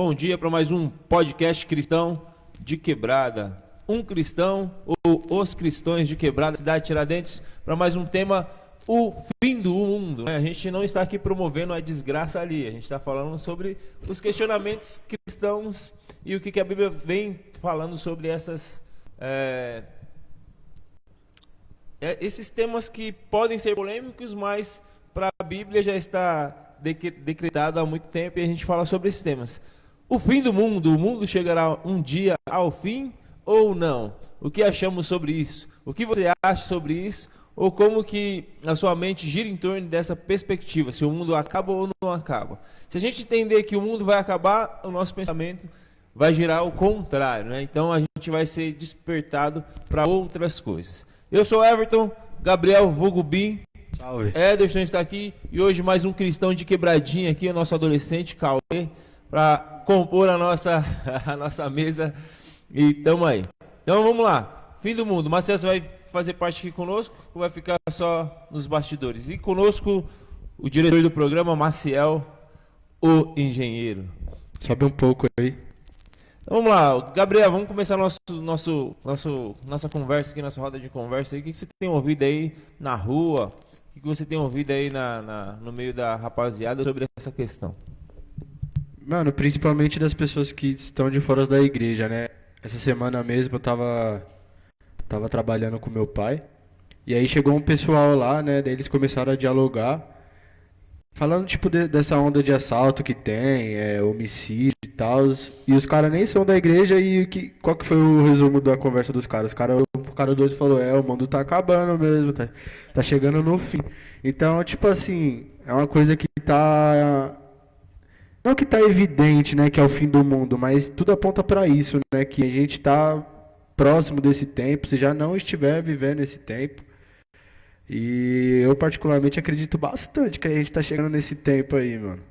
Bom dia para mais um podcast cristão de Quebrada. Um cristão ou os cristãos de Quebrada, cidade de Tiradentes, para mais um tema, o fim do mundo. A gente não está aqui promovendo a desgraça ali, a gente está falando sobre os questionamentos cristãos e o que a Bíblia vem falando sobre esses temas que podem ser polêmicos, mas para a Bíblia já está decretado há muito tempo e a gente fala sobre esses temas. O fim do mundo, o mundo chegará um dia ao fim ou não? O que achamos sobre isso? O que você acha sobre isso? Ou como que a sua mente gira em torno dessa perspectiva, se o mundo acaba ou não acaba? Se a gente entender que o mundo vai acabar, o nosso pensamento vai girar ao contrário, né? Então a gente vai ser despertado para outras coisas. Eu sou Everton, Gabriel vulgo Bim, Salve. Ederson está aqui e hoje mais um cristão de quebradinha aqui, o nosso adolescente Cauê, para compor a nossa mesa e tamo aí. Então vamos lá, fim do mundo. Marcelo, você vai fazer parte aqui conosco ou vai ficar só nos bastidores? E conosco o diretor do programa, Maciel, o engenheiro. Sobe um pouco aí. Então vamos lá, Gabriel, vamos começar nossa conversa aqui, nossa roda de conversa aí. O que você tem ouvido aí na rua? O que você tem ouvido aí no meio da rapaziada sobre essa questão? Mano, principalmente das pessoas que estão de fora da igreja, né? Essa semana mesmo eu tava trabalhando com meu pai. E aí chegou um pessoal lá, né? Daí eles começaram a dialogar. Falando, tipo, dessa onda de assalto que tem, homicídio e tal. E os caras nem são da igreja. E qual que foi o resumo da conversa dos caras? O cara doido falou, o mundo tá acabando mesmo, tá chegando no fim. Então, tipo assim, é uma coisa que tá... Não que tá evidente, né, que é o fim do mundo, mas tudo aponta pra isso, né, que a gente tá próximo desse tempo, se já não estiver vivendo esse tempo. E eu particularmente acredito bastante que a gente tá chegando nesse tempo aí, mano.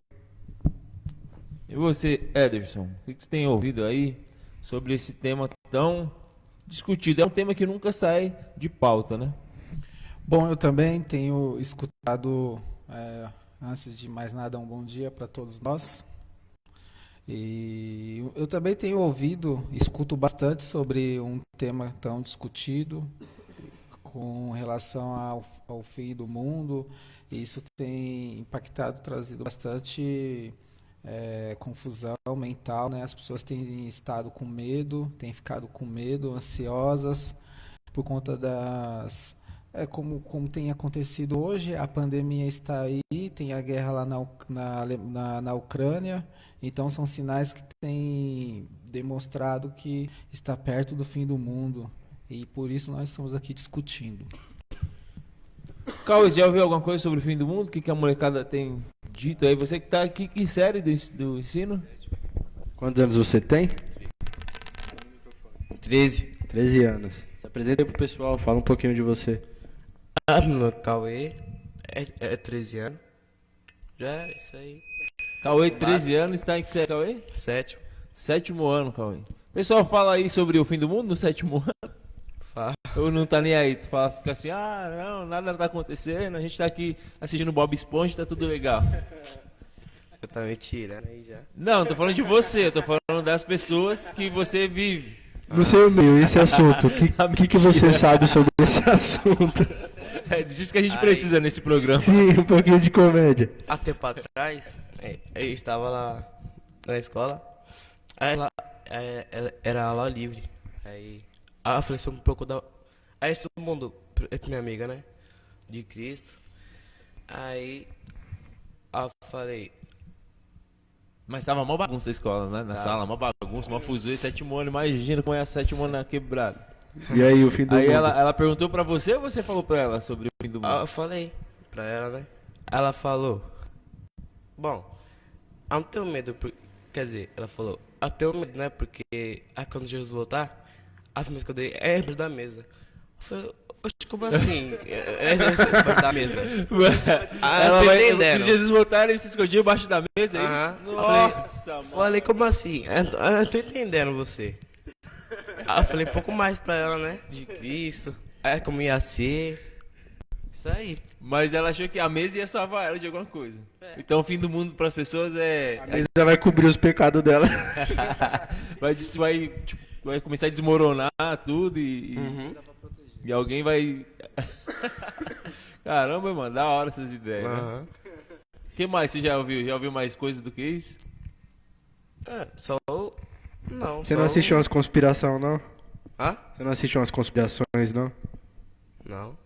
E você, Ederson, o que você tem ouvido aí sobre esse tema tão discutido? É um tema que nunca sai de pauta, né? Bom, eu também tenho escutado, antes de mais nada, um bom dia para todos nós. E eu também tenho escuto bastante sobre um tema tão discutido com relação ao fim do mundo. E isso tem impactado, trazido bastante confusão mental, né? As pessoas têm estado com medo, têm ficado com medo, ansiosas, por conta como tem acontecido hoje. A pandemia está aí, tem a guerra lá na Ucrânia, então são sinais que têm demonstrado que está perto do fim do mundo, e por isso nós estamos aqui discutindo. Cauê, já ouviu alguma coisa sobre o fim do mundo? O que a molecada tem dito aí? Você que está aqui, que série do ensino? Quantos anos você tem? 13. 13 anos. Se apresenta aí pro pessoal, fala um pouquinho de você. Meu Cauê é 13 anos. Já é isso aí. Cauê, 13 anos, está em que série, Cauê? 7. 7º ano, Cauê. Pessoal, fala aí sobre o fim do mundo no 7º ano? Fala. Ou não tá nem aí? Tu fica assim, não, nada tá acontecendo, a gente tá aqui assistindo Bob Esponja, tá tudo legal. Eu tava me tirando aí já. Não tô falando de você, eu tô falando das pessoas que você vive. No seu meio, esse assunto, o que você sabe sobre esse assunto? É disso que a gente precisa nesse programa. Sim, um pouquinho de comédia. Há tempo atrás, eu estava lá na escola. Aí lá era aula livre. Aí a professora um pouco da... Aí todo mundo, minha amiga, né? De Cristo. Aí eu falei... Mas tava mó bagunça a escola, né? Na sala, mó bagunça, mó fuzuê, 7º ano. Imagina como é a 7º ano na quebrada. E aí, o fim do mundo? Aí mundo? ela perguntou pra você ou você falou pra ela sobre o fim do mundo? Eu falei pra ela, né? Ela falou... Bom, eu não tenho medo, quer dizer, ela falou... Eu tenho medo, né? Porque quando Jesus voltar, a família que eu dei é embaixo da mesa. Eu falei... Como assim? Embaixo da mesa. Ela vai entendendo. Se Jesus voltar, ele se escondia embaixo da mesa. Nossa, mano. Falei, como assim? Eu tô entendendo você. Aí eu falei um pouco mais pra ela, né? De Cristo. Como ia ser. Isso aí. Mas ela achou que a mesa ia salvar ela de alguma coisa. Então o fim do mundo para as pessoas é... Ela vai cobrir os pecados dela. vai começar a desmoronar tudo e alguém vai... Caramba, mano, da hora essas ideias, né? Aham. O que mais você já ouviu? Já ouviu mais coisa do que isso? Só. Não, Você só não assiste umas conspiração, não? Hã? Você não assiste umas conspirações, não? Não.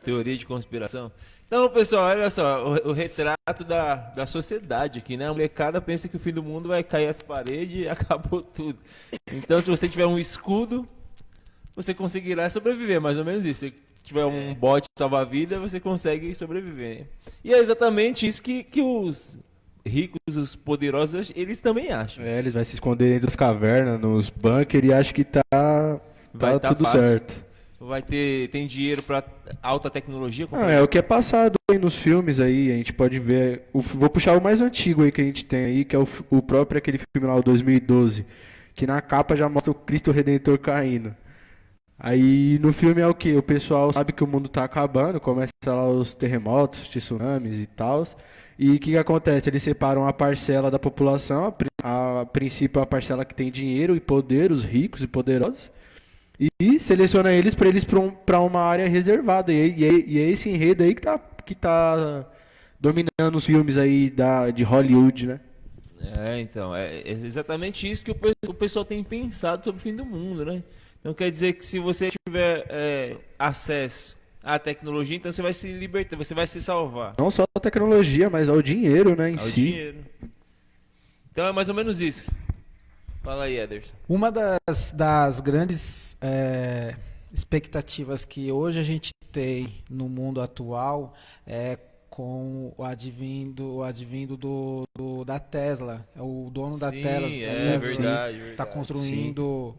Teoria de conspiração? Então, pessoal, olha só, o retrato da sociedade aqui, né? A molecada pensa que o fim do mundo vai cair as paredes e acabou tudo. Então, se você tiver um escudo, você conseguirá sobreviver, mais ou menos isso. Se tiver um bote salva-vida, você consegue sobreviver. E é exatamente isso que os ricos, os poderosos, eles também acham. Eles vão se esconder dentro das cavernas, nos bunkers e acham que Vai tá tudo fácil. certo. Tem dinheiro pra alta tecnologia? Não, é o que é passado aí nos filmes aí, a gente pode ver. Vou puxar o mais antigo aí que a gente tem aí, que é o próprio aquele filme lá, o 2012, que na capa já mostra o Cristo Redentor caindo. Aí no filme é o que? O pessoal sabe que o mundo tá acabando, começa lá os terremotos, tsunamis e tal. E o que acontece? Eles separam a parcela da população, a princípio a parcela que tem dinheiro e poder, os ricos e poderosos, e seleciona eles para uma área reservada. E é esse enredo aí que tá dominando os filmes aí de Hollywood, né? Então, é exatamente isso que o pessoal tem pensado sobre o fim do mundo, né? Então quer dizer que se você tiver acesso à tecnologia, então você vai se libertar, você vai se salvar. Não só a tecnologia, mas ao dinheiro, né, em Ao si. dinheiro. Então é mais ou menos isso. Fala aí, Ederson. Uma das grandes expectativas que hoje a gente tem no mundo atual é com o advindo da Tesla. É o dono da Sim, Tesla. é verdade. Está construindo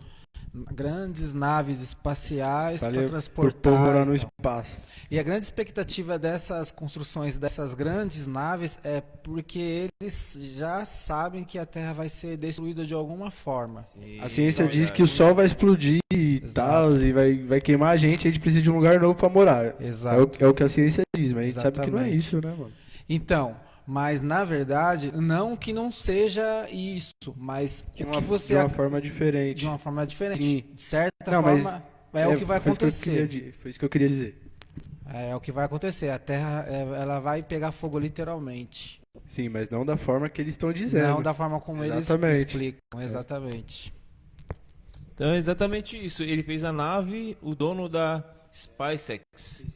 grandes naves espaciais para Pro transportar. povo lá no então. espaço. E a grande expectativa dessas construções, dessas grandes naves, é porque eles já sabem que a Terra vai ser destruída de alguma forma. Sim, A ciência verdade. diz que o Sol vai explodir e Exato. tal, e vai queimar a gente precisa de um lugar novo pra morar. Exato. É o que a ciência diz, mas a gente sabe que não é Exatamente. isso, né, mano? Então, mas na verdade, não que não seja isso, mas o que você De uma forma diferente. de uma forma diferente. Sim. De certa Não, mas forma, é o que vai acontecer. Foi isso que eu queria dizer. É o que vai acontecer. A Terra, ela vai pegar fogo literalmente. Sim, mas não da forma que eles estão dizendo. Não da forma como Exatamente. eles explicam. Exatamente. Então é exatamente isso. Ele fez a nave, o dono da SpaceX,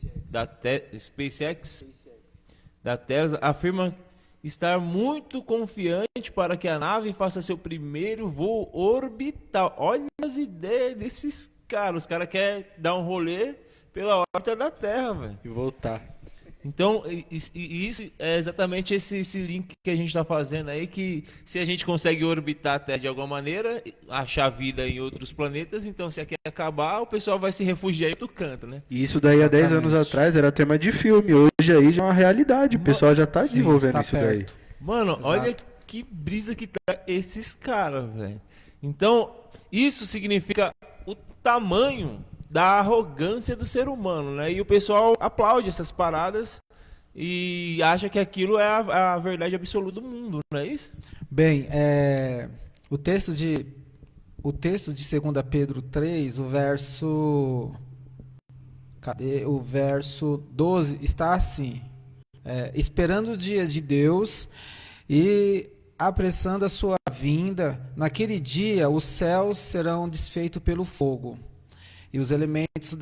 SpaceX, da Tesla, afirma estar muito confiante para que a nave faça seu primeiro voo orbital. Olha as ideias desses caras. Os caras querem dar um rolê pela órbita da Terra, velho. E voltar. Então, isso é exatamente esse link que a gente está fazendo aí, que se a gente consegue orbitar a Terra de alguma maneira, achar vida em outros planetas, então se aqui acabar, o pessoal vai se refugiar em outro canto, né? E isso daí há 10 anos Exatamente. atrás era tema de filme. Hoje aí já é uma realidade. O pessoal já tá Sim, desenvolvendo está isso daí. perto. Mano, Exato. olha que brisa que tá esses caras, velho. Então, isso significa o tamanho da arrogância do ser humano, né? E o pessoal aplaude essas paradas e acha que aquilo é a verdade absoluta do mundo, não é isso? Bem, o texto de 2 Pedro 3, o verso 12 está assim: esperando o dia de Deus e apressando a sua vinda, naquele dia os céus serão desfeitos pelo fogo, e os elementos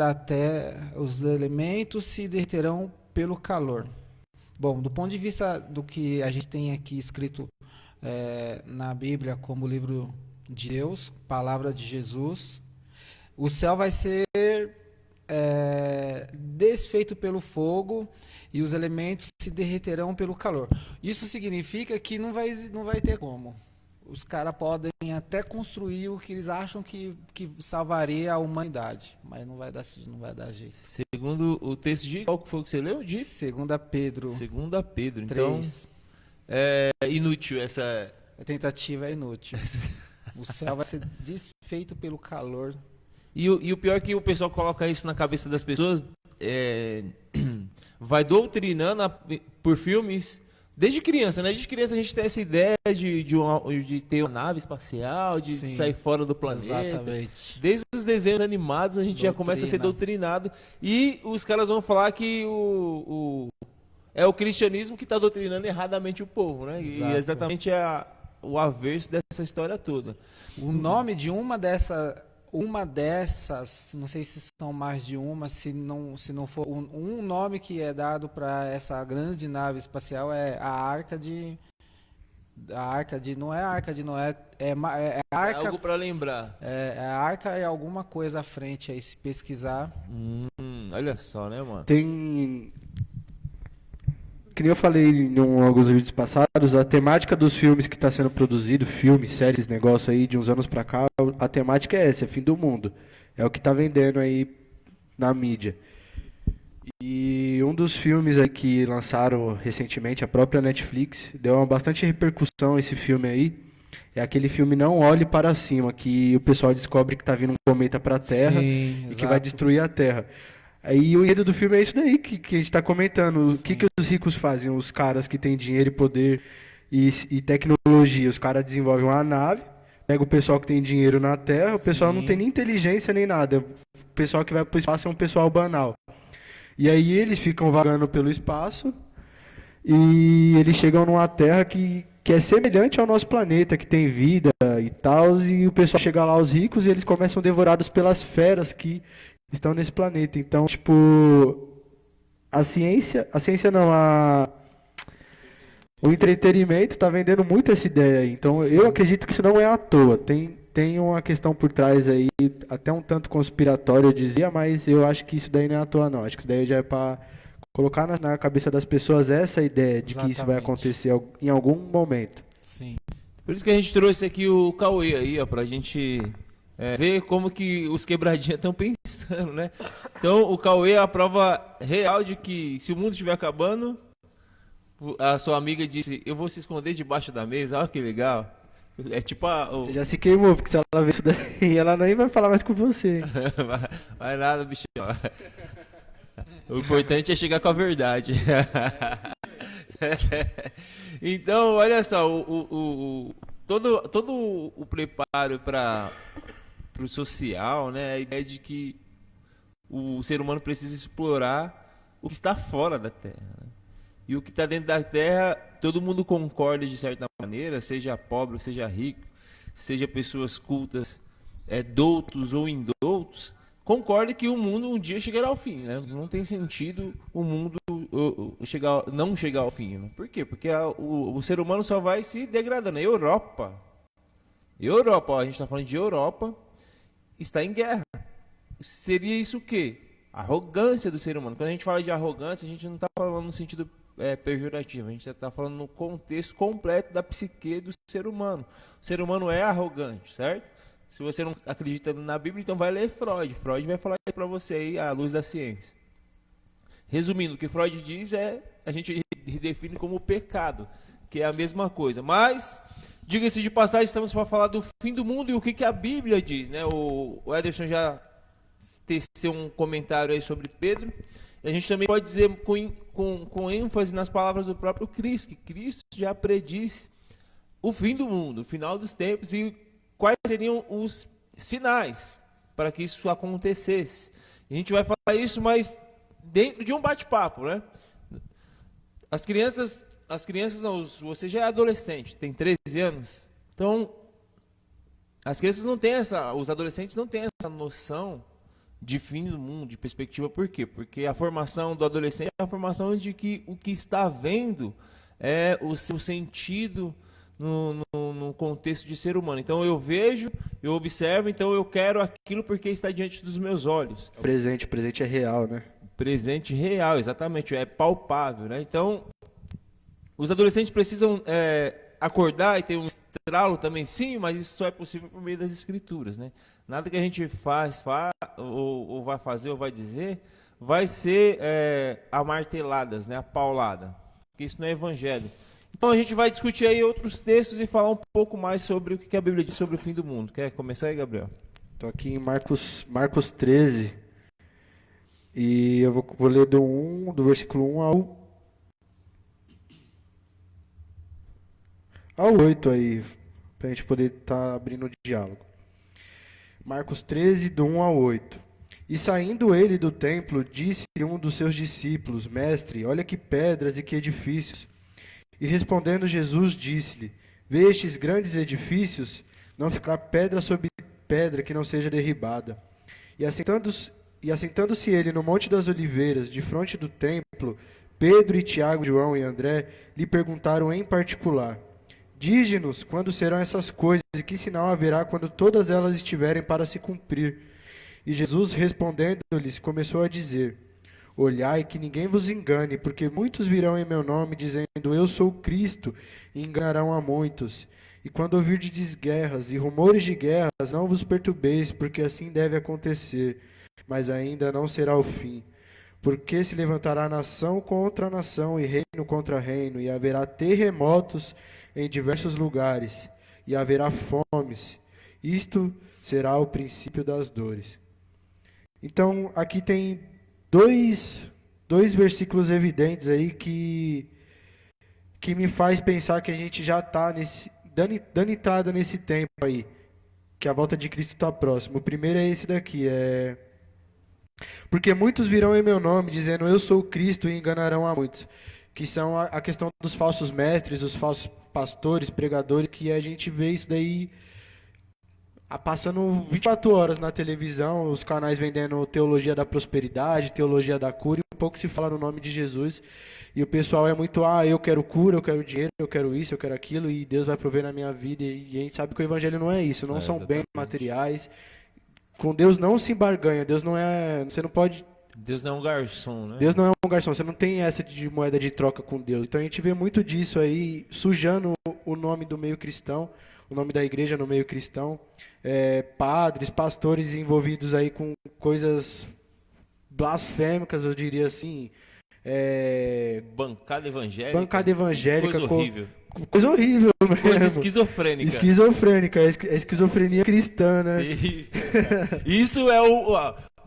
se derreterão pelo calor. Bom, do ponto de vista do que a gente tem aqui escrito na Bíblia como livro de Deus, palavra de Jesus, o céu vai ser desfeito pelo fogo e os elementos se derreterão pelo calor. Isso significa que não vai ter como. Os caras podem até construir o que eles acham que salvaria a humanidade, mas não vai dar jeito. Segundo o texto de qual que foi que você leu? De 2 Pedro 2 Pedro. Então, 3, é inútil essa... a tentativa é inútil. O céu vai ser desfeito pelo calor. E o pior é que o pessoal coloca isso na cabeça das pessoas, vai doutrinando por filmes desde criança, né? Desde criança a gente tem essa ideia de ter uma nave espacial, de Sim, sair fora do planeta. exatamente. Desde os desenhos animados a gente já começa a ser doutrinado. E os caras vão falar que é o cristianismo que está doutrinando erradamente o povo, né? E Exato. exatamente o avesso dessa história toda. O nome de uma dessas, não sei se são mais de uma, se não for um nome que é dado para essa grande nave espacial é a Arca de não é a Arca de Noé, é a Arca, Algo para lembrar. a Arca é alguma coisa à frente aí, se pesquisar. Olha só, né, mano? Tem. Que nem eu falei em alguns vídeos passados, a temática dos filmes que está sendo produzido, filmes, séries, negócio aí, de uns anos pra cá, a temática é essa, é fim do mundo. É o que tá vendendo aí na mídia. E um dos filmes aí que lançaram recentemente, a própria Netflix, deu uma bastante repercussão esse filme aí. É aquele filme Não Olhe Para Cima, que o pessoal descobre que tá vindo um cometa pra Terra Sim, e que vai destruir a Terra. Aí o enredo do filme é isso daí que a gente está comentando. O que os ricos fazem? Os caras que têm dinheiro e poder e tecnologia. Os caras desenvolvem uma nave, pega o pessoal que tem dinheiro na Terra, o pessoal não tem nem inteligência nem nada. O pessoal que vai para o espaço é um pessoal banal. E aí eles ficam vagando pelo espaço e eles chegam numa Terra que é semelhante ao nosso planeta, que tem vida e tal, e o pessoal chega lá, os ricos, e eles começam devorados pelas feras que estão nesse planeta. Então, tipo, o entretenimento tá vendendo muito essa ideia aí. Então, eu acredito que isso não é à toa. Tem uma questão por trás aí, até um tanto conspiratória, eu dizia, mas eu acho que isso daí não é à toa, não. Acho que isso daí já é para colocar na cabeça das pessoas essa ideia de que isso vai acontecer em algum momento. Sim. Por isso que a gente trouxe aqui o Cauê aí, ó, pra gente ver como que os quebradinhas estão pensando, né? Então, o Cauê é a prova real de que se o mundo estiver acabando, a sua amiga disse, eu vou se esconder debaixo da mesa, olha que legal. É tipo Você já se queimou, porque se ela ver isso daí, ela nem vai falar mais com você. Vai nada, bicho. O importante é chegar com a verdade. Então, olha só, todo o preparo para o social, né? A ideia de que o ser humano precisa explorar o que está fora da Terra, né? E o que está dentro da Terra, todo mundo concorda de certa maneira, seja pobre, seja rico, seja pessoas cultas, doutos ou indoutos, concorda que o mundo um dia chegará ao fim, né? Não tem sentido o mundo não chegar ao fim, né? Por quê? Porque o ser humano só vai se degradando. A Europa, ó, a gente está falando de Europa, está em guerra. Seria isso o quê? Arrogância do ser humano. Quando a gente fala de arrogância, a gente não está falando no sentido pejorativo, a gente está falando no contexto completo da psique do ser humano. O ser humano é arrogante, certo? Se você não acredita na Bíblia, então vai ler Freud. Freud vai falar para você aí à luz da ciência. Resumindo, o que Freud diz a gente define como pecado, que é a mesma coisa. Mas, diga-se de passagem, estamos para falar do fim do mundo e o que a Bíblia diz, né? O Ederson já teceu um comentário aí sobre Pedro. E a gente também pode dizer com ênfase nas palavras do próprio Cristo, que Cristo já prediz o fim do mundo, o final dos tempos e quais seriam os sinais para que isso acontecesse. A gente vai falar isso, mas dentro de um bate-papo, né? As crianças não, você já é adolescente, tem 13 anos, então as crianças não têm os adolescentes não têm essa noção de fim do mundo, de perspectiva. Por quê? Porque a formação do adolescente é a formação de que o que está vendo é o seu sentido no contexto de ser humano. Então eu vejo, eu observo, então eu quero aquilo porque está diante dos meus olhos. O presente é real, né? Presente real, exatamente, é palpável, né? Então, os adolescentes precisam acordar e ter um estralo também, sim, mas isso só é possível por meio das escrituras, né? Nada que a gente faz ou vai fazer ou vai dizer vai ser amarteladas, né? A paulada, porque isso não é evangelho. Então a gente vai discutir aí outros textos e falar um pouco mais sobre o que a Bíblia diz sobre o fim do mundo. Quer começar aí, Gabriel? Estou aqui em Marcos 13. E eu vou ler do versículo 1 ao 8 aí, para a gente poder estar abrindo o diálogo. Marcos 13, do 1 ao 8. E saindo ele do templo, disse um dos seus discípulos: Mestre, olha que pedras e que edifícios. E respondendo Jesus, disse-lhe: Vê estes grandes edifícios, não ficar pedra sobre pedra que não seja derribada. E assentando-se ele no Monte das Oliveiras, de frente do templo, Pedro e Tiago, João e André lhe perguntaram em particular: Dize-nos quando serão essas coisas e que sinal haverá quando todas elas estiverem para se cumprir. E Jesus, respondendo-lhes, começou a dizer: Olhai que ninguém vos engane, porque muitos virão em meu nome, dizendo: Eu sou Cristo, e enganarão a muitos. E quando ouvirdes guerras e rumores de guerras, não vos perturbeis, porque assim deve acontecer, mas ainda não será o fim. Porque se levantará nação contra nação e reino contra reino, e haverá terremotos em diversos lugares, e haverá fomes. Isto será o princípio das dores. Então, aqui tem dois versículos evidentes aí que me faz pensar que a gente já está dando entrada nesse tempo aí, que a volta de Cristo está próximo. O primeiro é esse daqui, porque muitos virão em meu nome, dizendo: Eu sou Cristo, e enganarão a muitos. Que são a questão dos falsos mestres, os falsos pastores, pregadores, que a gente vê isso daí passando 24 horas na televisão, os canais vendendo teologia da prosperidade, teologia da cura, e um pouco se fala no nome de Jesus. E o pessoal é muito: eu quero cura, eu quero dinheiro, eu quero isso, eu quero aquilo, e Deus vai prover na minha vida. E a gente sabe que o evangelho não é isso, não são bens materiais. Com Deus não se embarganha, Deus não é, você não pode... Deus não é um garçom, né? Deus não é um garçom, você não tem essa de moeda de troca com Deus. Então a gente vê muito disso aí, sujando o nome do meio cristão, o nome da igreja no meio cristão. Padres, pastores envolvidos aí com coisas blasfêmicas, eu diria assim. Bancada evangélica. Bancada evangélica. Coisa horrível. Coisa horrível mesmo. Coisa esquizofrênica. Esquizofrênica, é esquizofrenia cristã, né? Isso é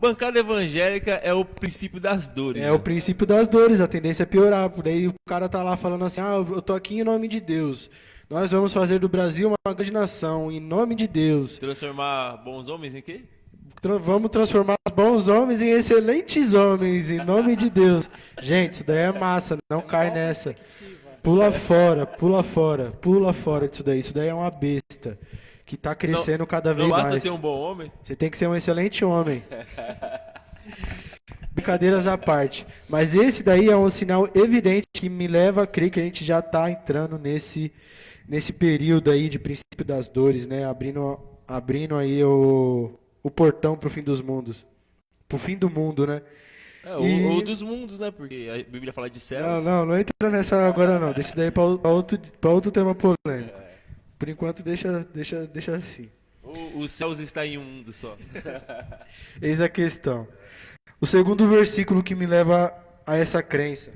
bancada evangélica é o princípio das dores. É o princípio das dores, a tendência é piorar. Por aí o cara tá lá falando assim: eu tô aqui em nome de Deus. Nós vamos fazer do Brasil uma grande nação, em nome de Deus. Transformar bons homens em quê? Vamos transformar bons homens em excelentes homens, em nome de Deus. Gente, isso daí é massa, não cai nessa. Pula fora disso daí. Isso daí é uma besta que está crescendo cada vez mais. Não basta ser um bom homem? Você tem que ser um excelente homem. Brincadeiras à parte. Mas esse daí é um sinal evidente que me leva a crer que a gente já está entrando nesse período aí de princípio das dores, né? Abrindo aí o portão para o fim dos mundos. Para o fim do mundo, né? Ou dos mundos, né? Porque a Bíblia fala de céus. Não entra nessa agora não. Deixa isso daí para outro tema polêmico. Por enquanto deixa assim. Os céus está em um mundo só. Eis a questão. O segundo versículo que me leva a essa crença.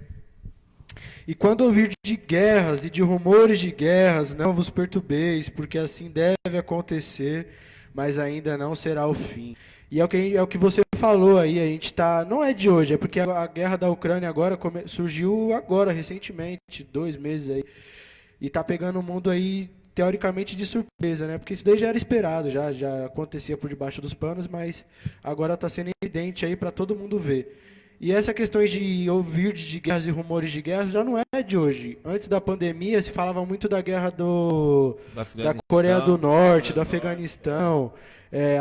E quando ouvir de guerras e de rumores de guerras, não vos perturbeis, porque assim deve acontecer, mas ainda não será o fim. E é o que você falou aí, a gente tá, não é de hoje, é porque a guerra da Ucrânia agora surgiu agora, recentemente, 2 meses aí, e tá pegando o mundo aí, teoricamente, de surpresa, né? Porque isso daí já era esperado, já acontecia por debaixo dos panos, mas agora tá sendo evidente aí para todo mundo ver. E essa questão de ouvir de guerras e rumores de guerras já não é de hoje. Antes da pandemia se falava muito da guerra da Coreia do Norte, do Afeganistão,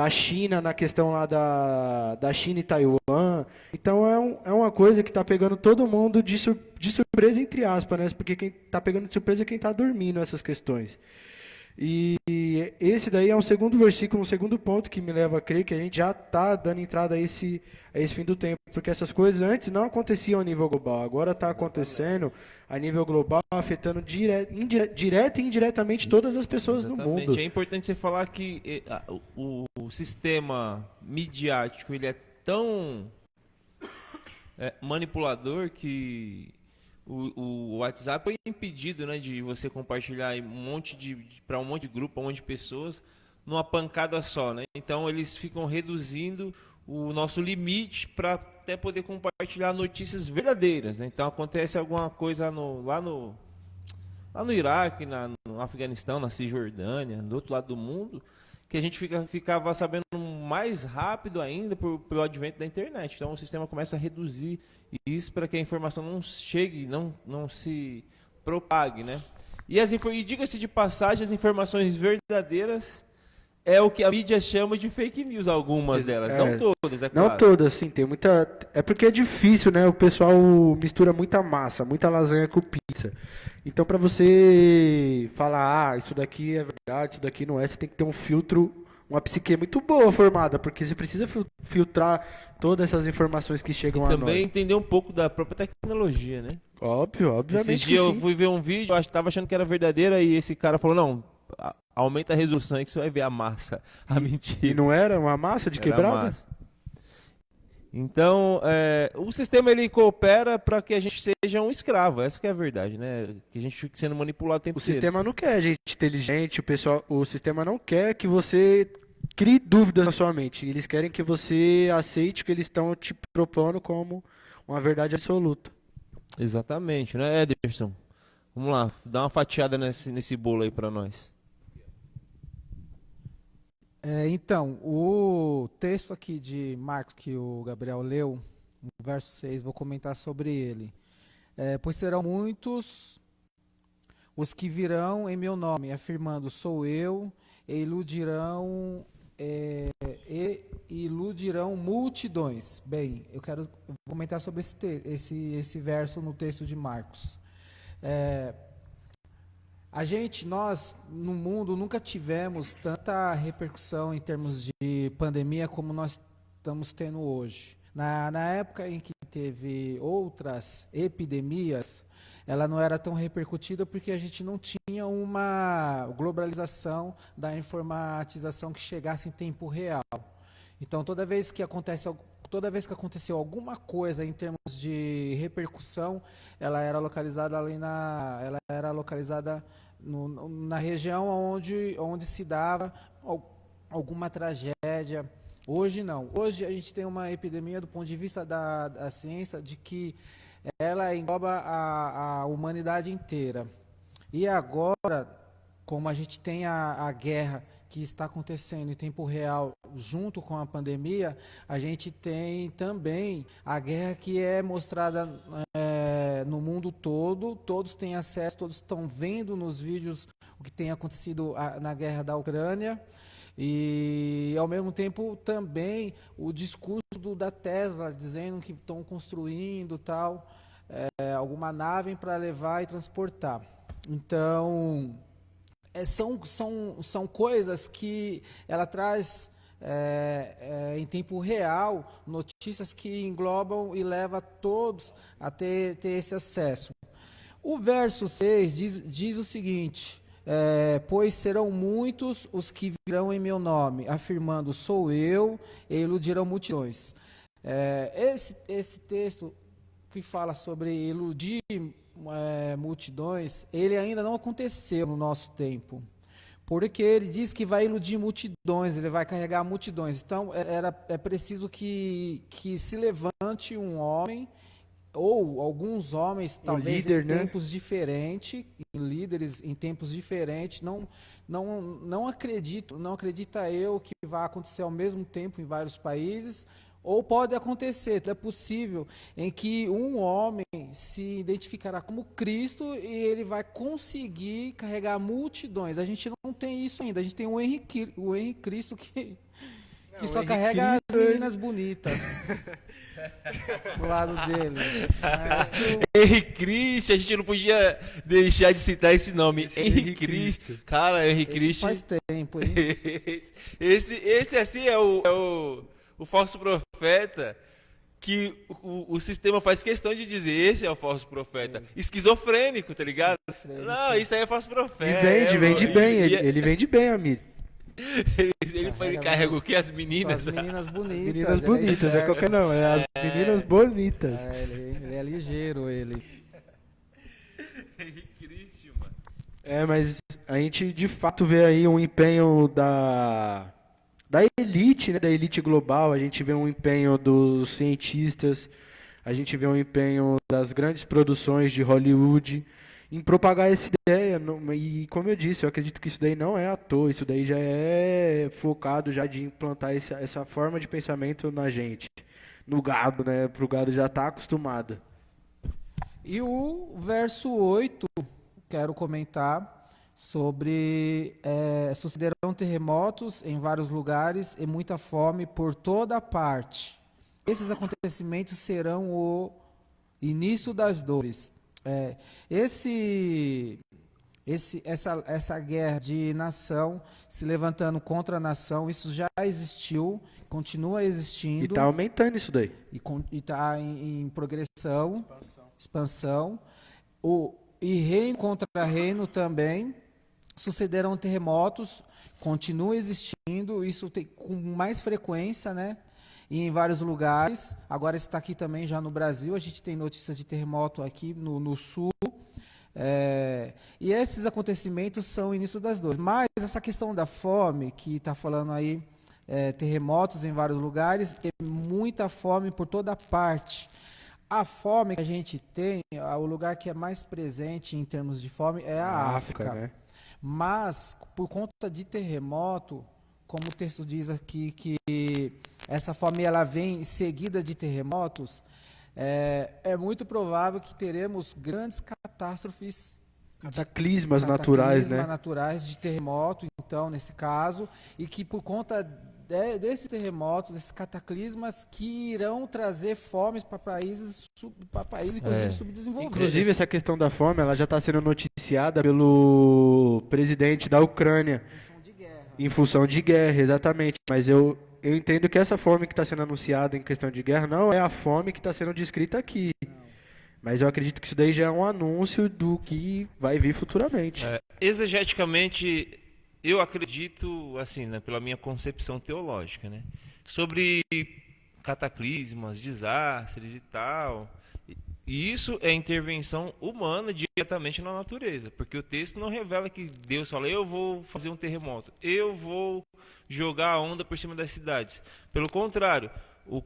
a China na questão lá da China e Taiwan. Então é uma coisa que está pegando todo mundo de surpresa, entre aspas, né? Porque quem está pegando de surpresa é quem está dormindo essas questões. E esse daí é um segundo versículo, um segundo ponto que me leva a crer que a gente já está dando entrada a esse fim do tempo, porque essas coisas antes não aconteciam a nível global, agora está acontecendo a nível global, afetando direta e indiretamente todas as pessoas no mundo. É importante você falar que o sistema midiático ele é tão manipulador que o WhatsApp foi impedido, né, de você compartilhar para um monte de grupo, um monte de pessoas, numa pancada só, né? Então eles ficam reduzindo o nosso limite para até poder compartilhar notícias verdadeiras, né? Então acontece alguma coisa lá no Iraque, no Afeganistão, na Cisjordânia, do outro lado do mundo, que a gente ficava sabendo mais rápido ainda pelo advento da internet. Então o sistema começa a reduzir isso para que a informação não chegue, não se propague, né? E diga-se de passagem, as informações verdadeiras é o que a mídia chama de fake news, algumas delas, não todas, é claro. Não todas, sim, tem muita... É porque é difícil, né? O pessoal mistura muita massa, muita lasanha com pizza. Então, para você falar, isso daqui é verdade, isso daqui não é, você tem que ter um filtro, uma psique muito boa formada, porque você precisa filtrar todas essas informações que chegam a nós. Também entender um pouco da própria tecnologia, né? Óbvio, obviamente. Esses dias eu fui ver um vídeo, estava achando que era verdadeira, e esse cara falou, não, aumenta a resolução aí que você vai ver a massa, a mentira. E não era uma massa de quebrada? Massa. Então, o sistema ele coopera para que a gente seja um escravo, essa que é a verdade, né? Que a gente fique sendo manipulado o tempo O inteiro. sistema não quer gente inteligente, o sistema não quer que você crie dúvidas na sua mente. Eles querem que você aceite o que eles estão te propondo como uma verdade absoluta. Exatamente, né, Ederson? Vamos lá, dá uma fatiada nesse bolo aí para nós. Então, o texto aqui de Marcos que o Gabriel leu, no verso 6, vou comentar sobre ele. Pois serão muitos os que virão em meu nome, afirmando, sou eu, e iludirão multidões. Bem, eu quero comentar sobre esse verso no texto de Marcos. Nós, no mundo, nunca tivemos tanta repercussão em termos de pandemia como nós estamos tendo hoje. Na época em que teve outras epidemias, ela não era tão repercutida porque a gente não tinha uma globalização da informatização que chegasse em tempo real. Então, toda vez que aconteceu alguma coisa em termos de repercussão, ela era localizada na região onde se dava alguma tragédia. Hoje não. Hoje a gente tem uma epidemia do ponto de vista da ciência de que ela engloba a humanidade inteira. E agora, como a gente tem a guerra que está acontecendo em tempo real junto com a pandemia, a gente tem também a guerra que é mostrada no mundo todo, todos têm acesso, todos estão vendo nos vídeos o que tem acontecido na guerra da Ucrânia, e ao mesmo tempo também o discurso da Tesla dizendo que estão construindo alguma nave para levar e transportar. Então, são coisas que ela traz em tempo real, notícias que englobam e levam todos a ter esse acesso. O verso 6 diz o seguinte, pois serão muitos os que virão em meu nome, afirmando, sou eu, e iludirão multidões. Esse texto que fala sobre iludir multidões, ele ainda não aconteceu no nosso tempo. Porque ele diz que vai iludir multidões, ele vai carregar multidões. Então, é preciso que se levante um homem, ou alguns homens, talvez líder, em tempos diferentes, líderes em tempos diferentes. Não acredita eu que vai acontecer ao mesmo tempo em vários países. Ou pode acontecer, é possível, em que um homem se identificará como Cristo e ele vai conseguir carregar multidões. A gente não tem isso ainda, a gente tem o Henrique Cristo que só carrega as meninas bonitas do lado dele. Henrique Cristo, a gente não podia deixar de citar esse nome. Henrique Cristo. Cara, Henrique Cristo. Faz tempo, hein? Esse assim é o falso profeta que o sistema faz questão de dizer, esse é o falso profeta. Esquizofrênico, tá ligado? Não, isso aí é falso profeta. E vende bem, ele vende bem, amigo. Ele carrega o quê? As meninas? As meninas bonitas. Meninas bonitas, é qualquer não, é as meninas bonitas. Ele é ligeiro, ele. Cristo, mano. Mas a gente de fato vê aí um empenho da elite, né, da elite global. A gente vê um empenho dos cientistas, a gente vê um empenho das grandes produções de Hollywood em propagar essa ideia. E como eu disse, eu acredito que isso daí não é à toa, isso daí já é focado já de implantar essa forma de pensamento na gente, no gado, né, para o gado já estar acostumado. E o verso 8, quero comentar sobre sucederão terremotos em vários lugares e muita fome por toda parte. Esses acontecimentos serão o início das dores. Essa guerra de nação se levantando contra a nação, isso já existiu, continua existindo. E está aumentando isso daí. E está em progressão, expansão. E reino contra reino também. Sucederão terremotos, continua existindo, isso tem com mais frequência, né? E em vários lugares. Agora está aqui também já no Brasil, a gente tem notícias de terremoto aqui no sul. E esses acontecimentos são o início das dores. Mas essa questão da fome, que está falando aí, terremotos em vários lugares, e muita fome por toda parte. A fome que a gente tem, o lugar que é mais presente em termos de fome é a África. Né? Mas, por conta de terremoto, como o texto diz aqui, que essa fome ela vem seguida de terremotos, é muito provável que teremos grandes catástrofes, cataclismas naturais, né? naturais de terremoto, então, nesse caso, e que por conta desses terremotos, desses cataclismas, que irão trazer fomes para países, inclusive subdesenvolvidos. Inclusive, essa questão da fome, ela já está sendo noticiada pelo presidente da Ucrânia. Em função de guerra, exatamente. Mas eu entendo que essa fome que está sendo anunciada em questão de guerra não é a fome que está sendo descrita aqui. Não. Mas eu acredito que isso daí já é um anúncio do que vai vir futuramente. Exegeticamente, eu acredito, assim, né, pela minha concepção teológica, né, sobre cataclismas, desastres e tal. E isso é intervenção humana diretamente na natureza, porque o texto não revela que Deus fala, eu vou fazer um terremoto, eu vou jogar a onda por cima das cidades. Pelo contrário,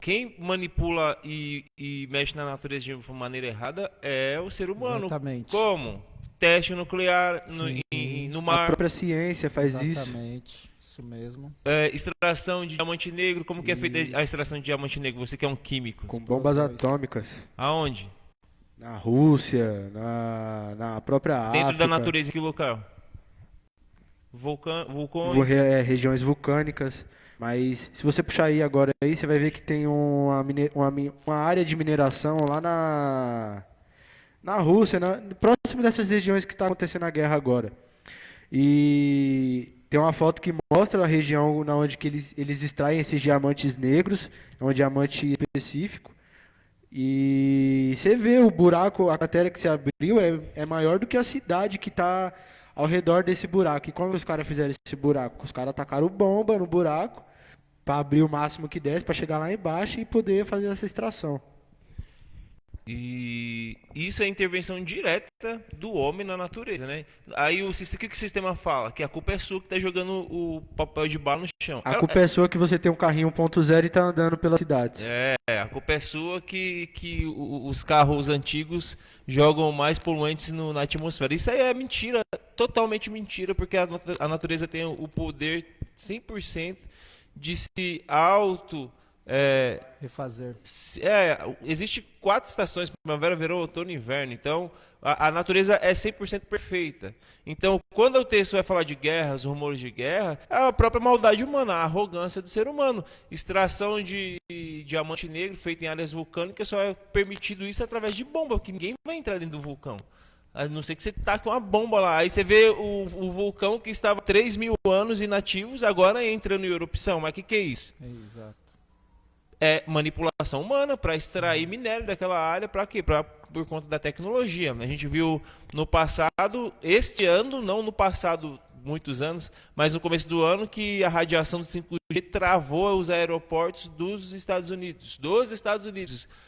quem manipula e mexe na natureza de uma maneira errada é o ser humano. Exatamente. Como? Teste nuclear no mar. A própria ciência faz isso. Exatamente, isso mesmo. Extração de diamante negro. Como que é feita a extração de diamante negro? Você que é um químico. Com bombas atômicas. Aonde? Na Rússia, na própria África. Dentro da natureza, que local? Vulcões. Regiões vulcânicas. Mas se você puxar aí agora, aí, você vai ver que tem uma área de mineração lá na Rússia, próximo dessas regiões que está acontecendo a guerra agora. E tem uma foto que mostra a região onde que eles extraem esses diamantes negros, é um diamante específico. E você vê o buraco, a cratera que se abriu é maior do que a cidade que está ao redor desse buraco. E como os caras fizeram esse buraco? Os caras tacaram bomba no buraco para abrir o máximo que desse, para chegar lá embaixo e poder fazer essa extração. E isso é intervenção direta do homem na natureza, né? Aí o que o sistema fala? Que a culpa é sua que está jogando o papel de bala no chão. A culpa é sua que você tem um carrinho 1.0 e está andando pelas cidades. A culpa é sua que os carros antigos jogam mais poluentes na atmosfera. Isso aí é mentira, totalmente mentira, porque a natureza tem o poder 100% de se refazer. Existe 4 estações: primavera, verão, outono e inverno. Então, a natureza é 100% perfeita. Então, quando o texto vai falar de guerras, rumores de guerra, é a própria maldade humana, a arrogância do ser humano. Extração de diamante negro feita em áreas vulcânicas só é permitido isso através de bomba, porque ninguém vai entrar dentro do vulcão. A não ser que você taque uma bomba lá. Aí você vê o vulcão que estava 3.000 anos inativos, agora entrando em erupção. Mas o que é isso? Exato. É manipulação humana para extrair minério daquela área. Para quê? Por conta da tecnologia. A gente viu no passado, este ano, não no passado, muitos anos, mas no começo do ano, que a radiação do 5G travou os aeroportos dos Estados Unidos.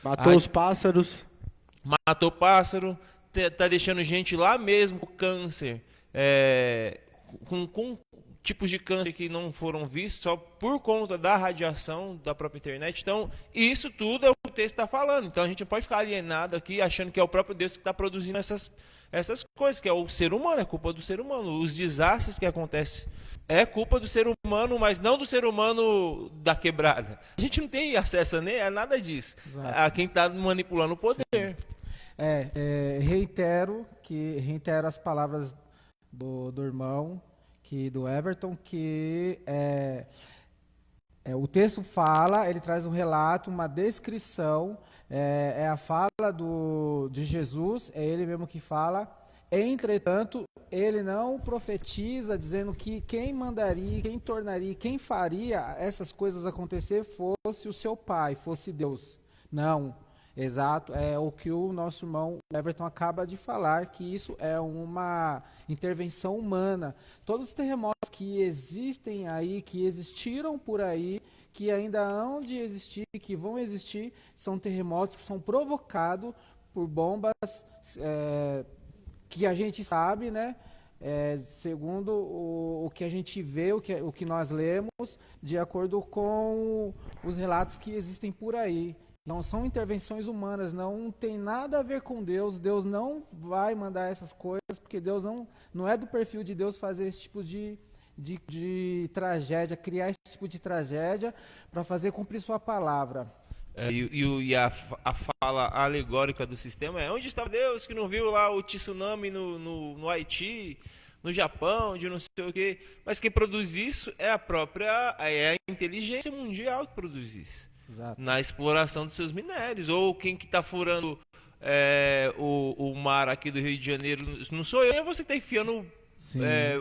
Matou os pássaros. Matou pássaro. Tá deixando gente lá mesmo com câncer. tipos de câncer que não foram vistos só por conta da radiação da própria internet. Então, isso tudo é o que o texto está falando. Então, a gente não pode ficar alienado aqui achando que é o próprio Deus que está produzindo essas coisas, que é o ser humano, é culpa do ser humano. Os desastres que acontecem é culpa do ser humano, mas não do ser humano da quebrada. A gente não tem acesso a nada disso. Exato. A quem está manipulando o poder. Reitero as palavras do irmão, do Everton, que o texto fala, ele traz um relato, uma descrição, a fala de Jesus, é ele mesmo que fala. Entretanto, ele não profetiza dizendo que quem mandaria, quem tornaria, quem faria essas coisas acontecer fosse o seu pai, fosse Deus. Não. Exato, é o que o nosso irmão Everton acaba de falar, que isso é uma intervenção humana. Todos os terremotos que existem aí, que existiram por aí, que ainda hão de existir, que vão existir, são terremotos que são provocados por bombas que a gente sabe, né? Segundo o que a gente vê, o que nós lemos, de acordo com os relatos que existem por aí. Não são intervenções humanas, não tem nada a ver com Deus. Deus não vai mandar essas coisas, porque Deus não é do perfil de Deus fazer esse tipo de tragédia, criar esse tipo de tragédia para fazer cumprir sua palavra. E a fala alegórica do sistema é: onde estava Deus que não viu lá o tsunami no Haiti, no Japão, de não sei o quê? Mas quem produz isso é a inteligência mundial que produz isso. Exato. Na exploração dos seus minérios. Ou quem que está furando o mar aqui do Rio de Janeiro, não sou eu, é você que está enfiando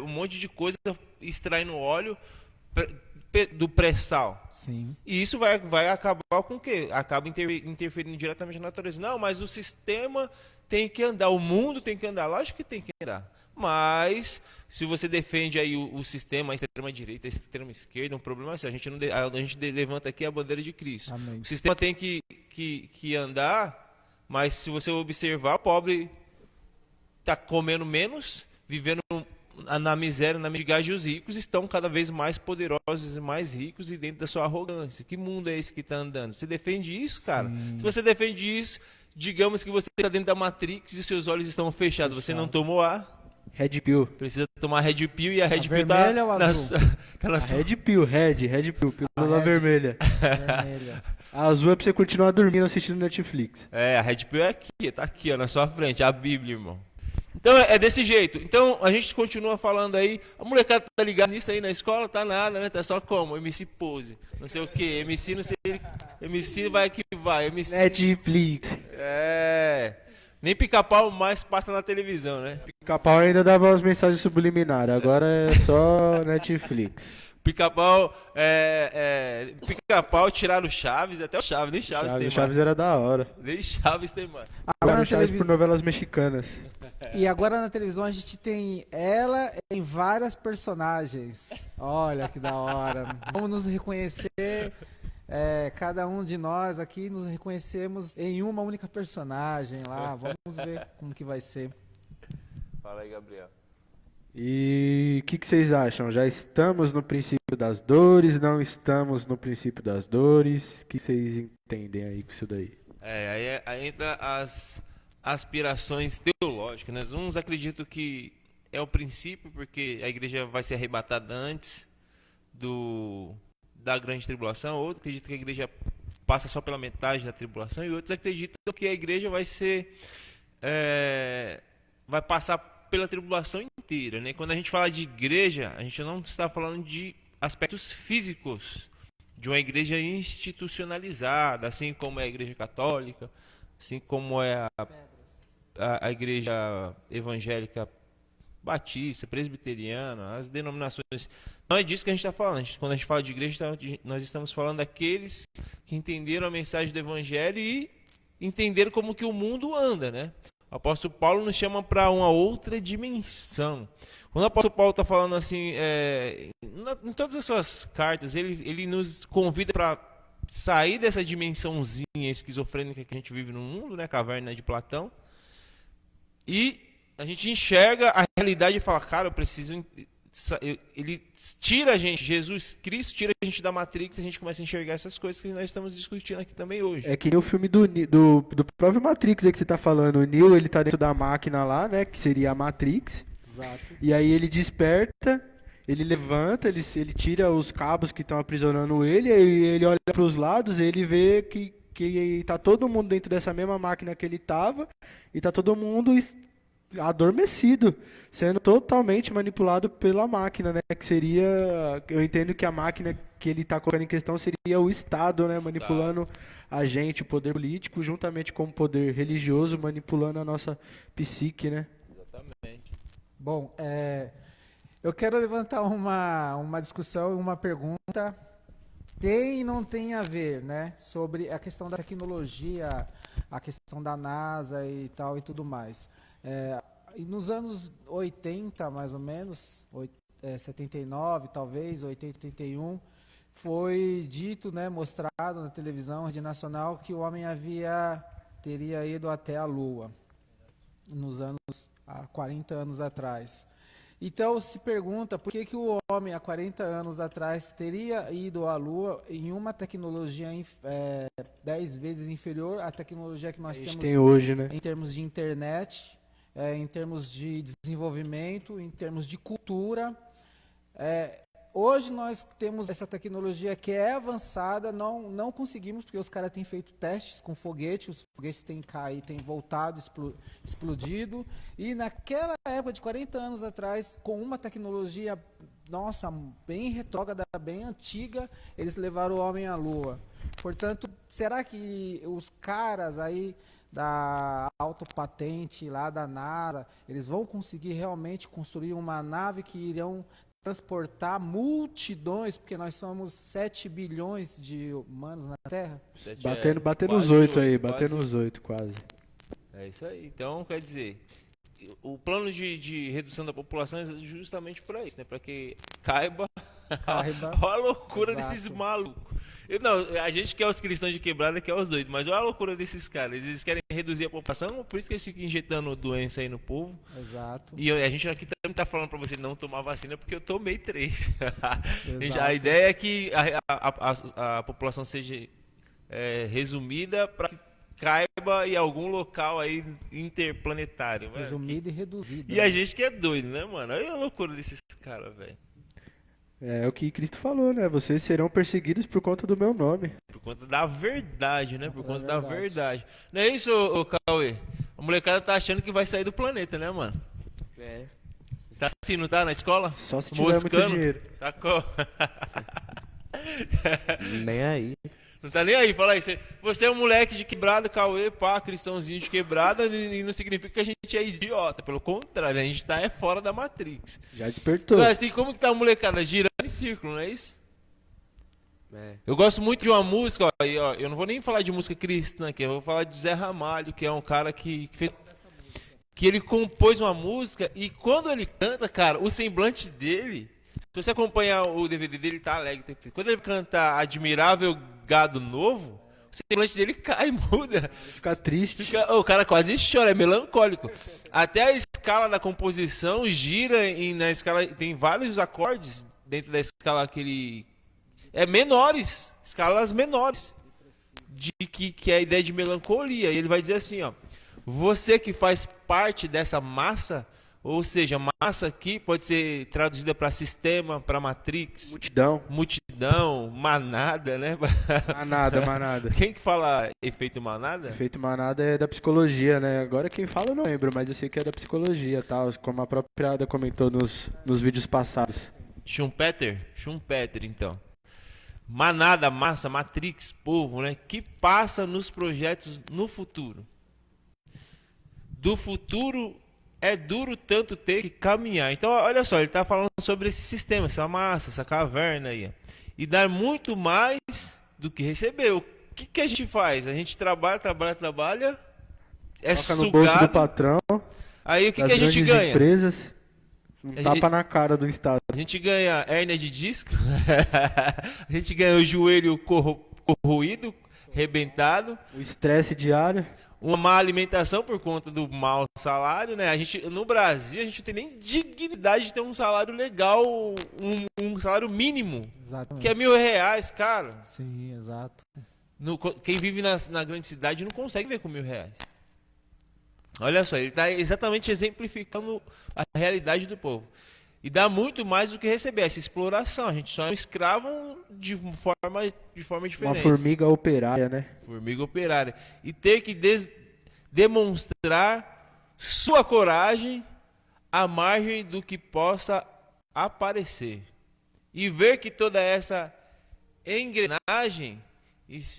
um monte de coisa, extraindo óleo do pré-sal. Sim. E isso vai acabar com o quê? Acaba interferindo diretamente na natureza. Não, mas o sistema tem que andar, o mundo tem que andar. Lógico que tem que andar. Mas, se você defende aí o sistema, a extrema-direita, a extrema-esquerda, um problema é assim. A gente levanta aqui a bandeira de Cristo. Amém. O sistema tem que andar, mas se você observar, o pobre está comendo menos, vivendo na miséria, na mendigagem, e os ricos estão cada vez mais poderosos e mais ricos e dentro da sua arrogância. Que mundo é esse que está andando? Você defende isso, cara? Sim. Se você defende isso, digamos que você está dentro da Matrix e os seus olhos estão fechados. Você não tomou ar. Red Pill. Precisa tomar Red Pill e a Red Pill vermelha ou azul? A Red Pill, Red Pill, pílula vermelha. Vermelha. A azul é pra você continuar dormindo assistindo Netflix. A Red Pill é aqui, tá aqui, ó, na sua frente, a Bíblia, irmão. Então é desse jeito. Então a gente continua falando aí. A molecada tá ligada nisso aí na escola, tá nada, né? Tá só como? MC Pose. Não sei o que. MC não sei. MC vai que vai. MC... Netflix. Nem Pica-Pau mais passa na televisão, né? Pica-Pau ainda dava umas mensagens subliminares, agora é só Netflix. Pica-Pau, Pica-Pau tiraram o Chaves, até o Chaves, nem Chaves tem mais. Chaves era da hora. Nem Chaves tem mais. Agora na Chaves por novelas mexicanas. E agora na televisão a gente tem ela em várias personagens. Olha que da hora. Vamos nos reconhecer. Cada um de nós aqui nos reconhecemos em uma única personagem lá. Vamos ver como que vai ser. Fala aí, Gabriel. E o que vocês acham? Já estamos no princípio das dores? Não estamos no princípio das dores? O que vocês entendem aí com isso daí? Aí entra as aspirações teológicas, né? Uns acreditam que é o princípio, porque a igreja vai ser arrebatada antes da grande tribulação. Outros acreditam que a igreja passa só pela metade da tribulação. E outros acreditam que a igreja vai passar pela tribulação inteira, né? Quando a gente fala de igreja, a gente não está falando de aspectos físicos de uma igreja institucionalizada, assim como é a igreja católica, assim como é a igreja evangélica batista, presbiteriana, as denominações. Não é disso que a gente está falando. Quando a gente fala de igreja, nós estamos falando daqueles que entenderam a mensagem do evangelho e entenderam como que o mundo anda, né? O apóstolo Paulo nos chama para uma outra dimensão. Quando o apóstolo Paulo está falando assim, em todas as suas cartas, ele nos convida para sair dessa dimensãozinha esquizofrênica que a gente vive no mundo, né, caverna de Platão, e a gente enxerga a realidade e fala, cara, eu preciso ele tira a gente, Jesus Cristo tira a gente da Matrix e a gente começa a enxergar essas coisas que nós estamos discutindo aqui também hoje. É que nem o filme do próprio Matrix aí que você tá falando. O Neo, ele tá dentro da máquina lá, né? Que seria a Matrix. Exato. E aí ele desperta, ele levanta, ele tira os cabos que estão aprisionando ele, e ele olha para os lados e ele vê que tá todo mundo dentro dessa mesma máquina que ele tava, e tá todo mundo adormecido, sendo totalmente manipulado pela máquina, né? Que seria, eu entendo que a máquina que ele tá colocando em questão seria o Estado, né? Manipulando a gente, o poder político, juntamente com o poder religioso, manipulando a nossa psique, né? Exatamente. Bom, eu quero levantar uma discussão e uma pergunta. Tem e não tem a ver, né? Sobre a questão da tecnologia, a questão da NASA e tal e tudo mais. E nos anos 80, mais ou menos, 79 talvez, 80, 81, foi dito, né, mostrado na televisão, rede nacional, que o homem teria ido até a Lua, há 40 anos atrás. Então se pergunta por que o homem há 40 anos atrás teria ido à Lua em uma tecnologia 10 vezes inferior à tecnologia que nós temos tem hoje, né? em termos de internet, em termos de desenvolvimento, em termos de cultura. Hoje nós temos essa tecnologia que é avançada, não conseguimos, porque os caras têm feito testes com foguete, os foguetes têm caído, têm voltado, explodido, e naquela época de 40 anos atrás, com uma tecnologia, nossa, bem retrógrada, bem antiga, eles levaram o homem à Lua. Portanto, será que os caras aí da autopatente lá da NASA, eles vão conseguir realmente construir uma nave que irão transportar multidões, porque nós somos 7 bilhões de humanos na Terra? Batendo os 8 aí, batendo os 8 quase. É isso aí. Então, quer dizer, o plano de redução da população é justamente para isso, né? Para que caiba. Olha a loucura desses malucos. A gente quer os cristãos de quebrada, quer os doidos, mas olha a loucura desses caras. Eles querem reduzir a população, por isso que eles ficam injetando doença aí no povo. Exato. E a gente aqui também tá falando para você não tomar vacina, porque eu tomei 3. A ideia é que a população seja resumida para que caiba em algum local aí interplanetário. Resumida e reduzida. E a gente que é doido, né, mano? Olha a loucura desses caras, velho. É o que Cristo falou, né? Vocês serão perseguidos por conta do meu nome. Por conta da verdade, né? Por conta da verdade. Não é isso, ô Cauê? A molecada tá achando que vai sair do planeta, né, mano? Tá assim, não tá? Na escola? Só se tiver muito dinheiro. Tá Nem aí. Não tá nem aí, fala aí. Você é um moleque de quebrada, Cauê, pá, cristãozinho de quebrada, e não significa que a gente é idiota. Pelo contrário, a gente tá fora da Matrix. Já despertou. Então, assim, como que tá a molecada? Girando em círculo, não é isso? Eu gosto muito de uma música, ó, eu não vou nem falar de música cristã aqui, eu vou falar de Zé Ramalho, que é um cara que fez... Que ele compôs uma música, e quando ele canta, cara, o semblante dele... Se você acompanhar o DVD dele, ele tá alegre. Quando ele canta Admirável Gado Novo, o semblante dele cai, muda. Fica triste. O cara quase chora, é melancólico. Até a escala da composição gira na escala. Tem vários acordes dentro da escala que ele. Menores, escalas menores. Que é a ideia de melancolia. E ele vai dizer assim, ó. Você que faz parte dessa massa. Ou seja, massa aqui pode ser traduzida para sistema, para matrix. Multidão, manada, né? Manada. Quem que fala efeito manada? Efeito manada é da psicologia, né? Agora quem fala eu não lembro, mas eu sei que é da psicologia, tal, como a própria Ada comentou nos vídeos passados. Schumpeter, então. Manada, massa, matrix, povo, né? Que passa nos projetos no futuro. Do futuro... É duro tanto ter que caminhar. Então, olha só, ele está falando sobre esse sistema, essa massa, essa caverna aí. E dar muito mais do que receber. O que a gente faz? A gente trabalha, é toca sugado. No bolso do patrão. Aí o que a gente ganha? Empresas, tapa na cara do Estado. A gente ganha hérnia de disco. A gente ganha o joelho corroído, rebentado. O estresse diário. uma má alimentação por conta do mau salário, né? No Brasil, a gente não tem nem dignidade de ter um salário legal, um salário mínimo, Exatamente. que é R$ 1.000, cara. Sim, exato. Quem vive na grande cidade não consegue ver com R$ 1.000. Olha só, ele está exatamente exemplificando a realidade do povo. E dá muito mais do que receber, essa exploração. A gente só é um escravo de forma diferente. Uma formiga operária, né? Formiga operária. E ter que demonstrar sua coragem à margem do que possa aparecer. E ver que toda essa engrenagem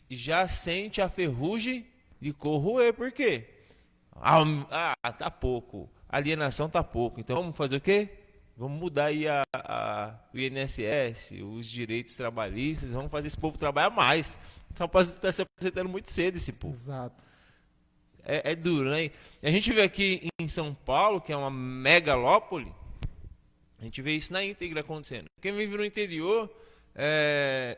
já sente a ferrugem de corroer. Por quê? Tá pouco. Alienação tá pouco. Então vamos fazer o quê? Vamos mudar aí o INSS, os direitos trabalhistas, vamos fazer esse povo trabalhar mais. Só pode estar se apresentando muito cedo esse povo. Exato. É duro, né? E a gente vê aqui em São Paulo, que é uma megalópole, a gente vê isso na íntegra acontecendo. Quem vive no interior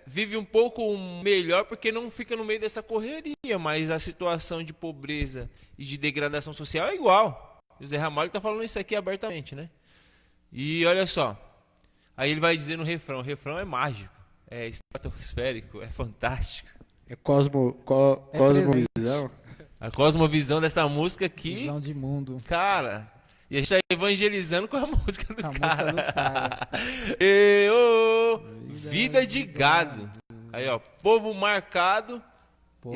vive um pouco melhor porque não fica no meio dessa correria, mas a situação de pobreza e de degradação social é igual. O Zé Ramalho está falando isso aqui abertamente, né? E olha só, aí ele vai dizer no refrão, o refrão é mágico, é estratosférico, é fantástico. É cosmovisão. A cosmovisão dessa música aqui, Visão de mundo. cara, e a gente tá evangelizando com a música do A cara. música do cara. Vida de gado. Aí ó, povo marcado, Pô,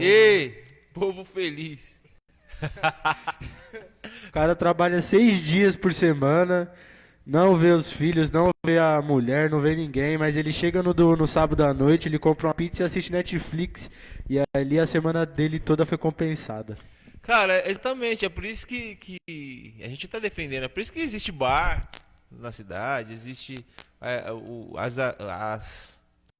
povo feliz. O cara trabalha 6 dias por semana, não vê os filhos, não vê a mulher, não vê ninguém, mas ele chega no sábado à noite, ele compra uma pizza e assiste Netflix, e ali a semana dele toda foi compensada. Cara, exatamente, é por isso que a gente tá defendendo, é por isso que existe bar na cidade, existe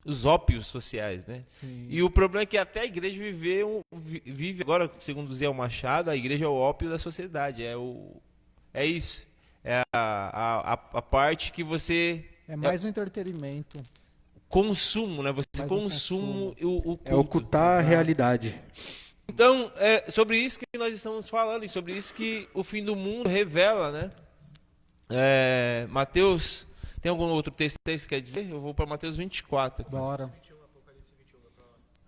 os ópios sociais, né? sim. E o problema é que até a igreja vive agora, segundo o Zé Machado, a igreja é o ópio da sociedade, é isso, é a parte que você É mais um entretenimento. consumo, né? Você Mais um consuma o culto. É ocultar a Exato. É realidade. Então, é sobre isso que nós estamos falando e sobre isso que o fim do mundo revela, né? Mateus, tem algum outro texto aí que você quer dizer? Eu vou para Mateus 24. Bora.